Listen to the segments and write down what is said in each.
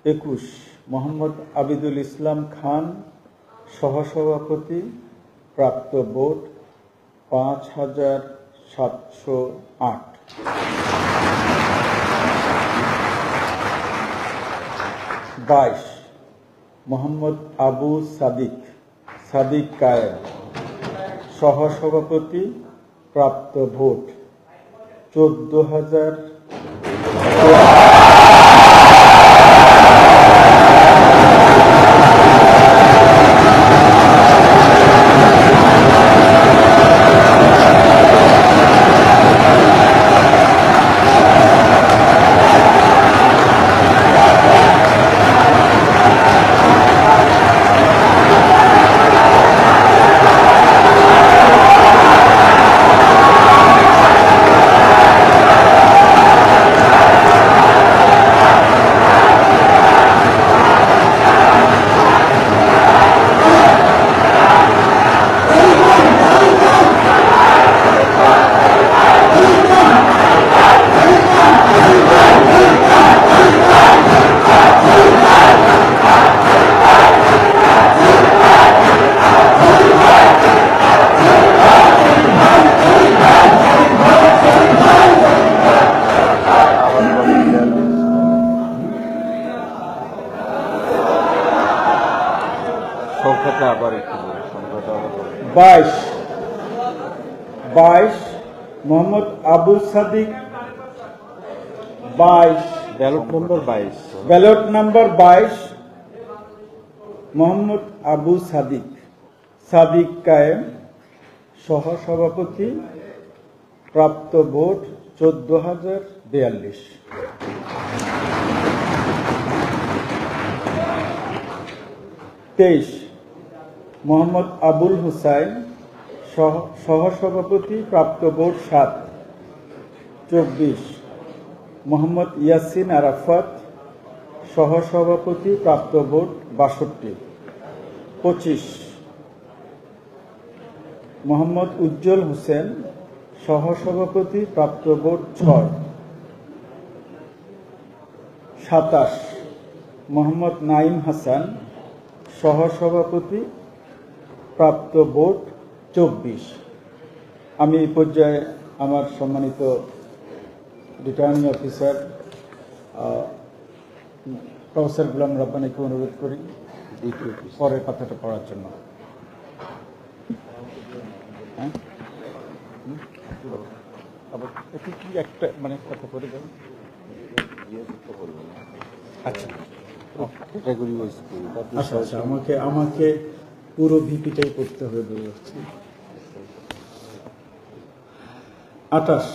21 মোহাম্মদ আবিদুল ইসলাম খান, সহসভাপতি, প্রাপ্ত ভোট 5708। 22 মোহাম্মদ আবু সাদিক কায়েম, সহসভাপতি, প্রাপ্ত ভোট 14,000। বাইশ মোহাম্মদ আবু সাদিক, 22 ব্যালট নম্বর 22 মোহাম্মদ আবু সাদিক কায়েম, সহসভাপতি, প্রাপ্ত ভোট 14,042। 23 মোহাম্মদ আবুল হুসাইন, সহসভাপতি, প্রাপ্ত ভোট 7। 24 মোহাম্মদ ইয়াসিন আরাফাত, সহসভাপতি, প্রাপ্ত ভোট 62। 25 মোহাম্মদ উজ্জ্বল হোসেন, সহসভাপতি, প্রাপ্ত ভোট 6। 27 মোহাম্মদ নাইম হাসান, সহসভাপতি, প্রাপ্ত ভোট 24। আমি এই পর্যায়ে আমার সম্মানিত রিটার্নিং অফিসার প্রফেসর গোলাম রব্বানীকে অনুরোধ করি পরের কথাটা পড়ার জন্য। একটা কথা পড়ে যাবেন। আচ্ছা, আমাকে পুরো ভিপিটাই করতে হবে বলে হচ্ছে। 28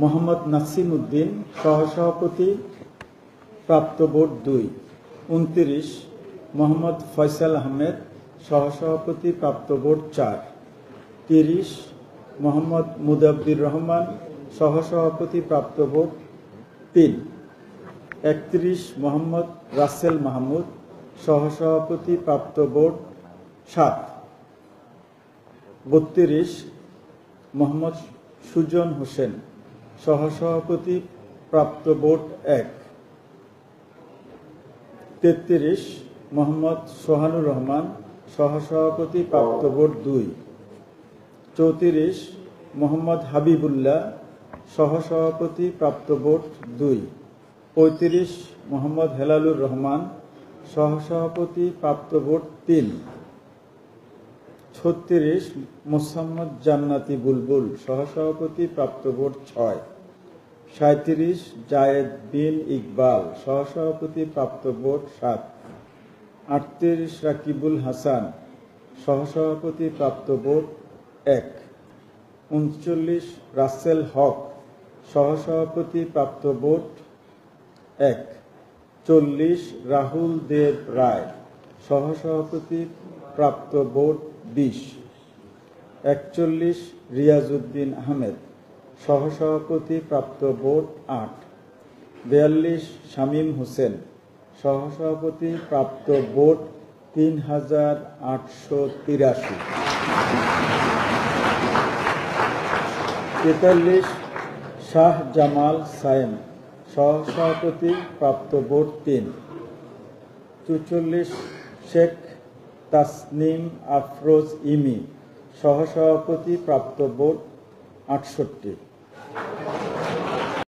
মোহাম্মদ নাসিম উদ্দিন, সহসভাপতি, প্রাপ্ত ভোট 2। 29 মোহাম্মদ ফয়সাল আহমেদ, সহসভাপতি, প্রাপ্ত ভোট 4। 30 মোহাম্মদ মুদাব্বির রহমান, সহসভাপতি, প্রাপ্ত ভোট 3। 31 মোহাম্মদ রাসেল মাহমুদ, সহসভাপতি, প্রাপ্ত ভোট 7। 32 মোহাম্মদ সুজন হোসেন, সহসভাপতি, প্রাপ্ত ভোট 1। 33 মোহাম্মদ সোহানুর রহমান, সহসভাপতি, প্রাপ্ত ভোট 2। 34 মোহাম্মদ হাবিবুল্লাহ, সহসভাপতি, প্রাপ্ত ভোট 2। 35 মোহাম্মদ হেলালুর রহমান, সহসভাপতি, প্রাপ্ত ভোট 3। 36 মোসাম্মদ জান্নাতি বুলবুল, সহসভাপতি, প্রাপ্ত ভোট 6। 37 জায়েদ বিন ইকবাল, সহসভাপতি, প্রাপ্ত ভোট 7। 38 রাকিবুল হাসান, সহসভাপতি, প্রাপ্ত ভোট 1। 39 রাসেল হক, সহসভাপতি, প্রাপ্ত ভোট 1। 40 রাহুল দেব রায়, সহসভাপতি, প্রাপ্ত ভোট 20। 41 রিয়াজউদ্দিন আহমেদ, সহসভাপতি, প্রাপ্ত ভোট 8। 42 শামীম হোসেন, সহসভাপতি, প্রাপ্ত ভোট 3883। 43 শাহ জামাল সায়েম, সহসভাপতি, প্রাপ্ত ভোট 3। 44, শেখ তাসনিম আফরোজ ইমি, সহসভাপতি, প্রাপ্ত ভোট 68।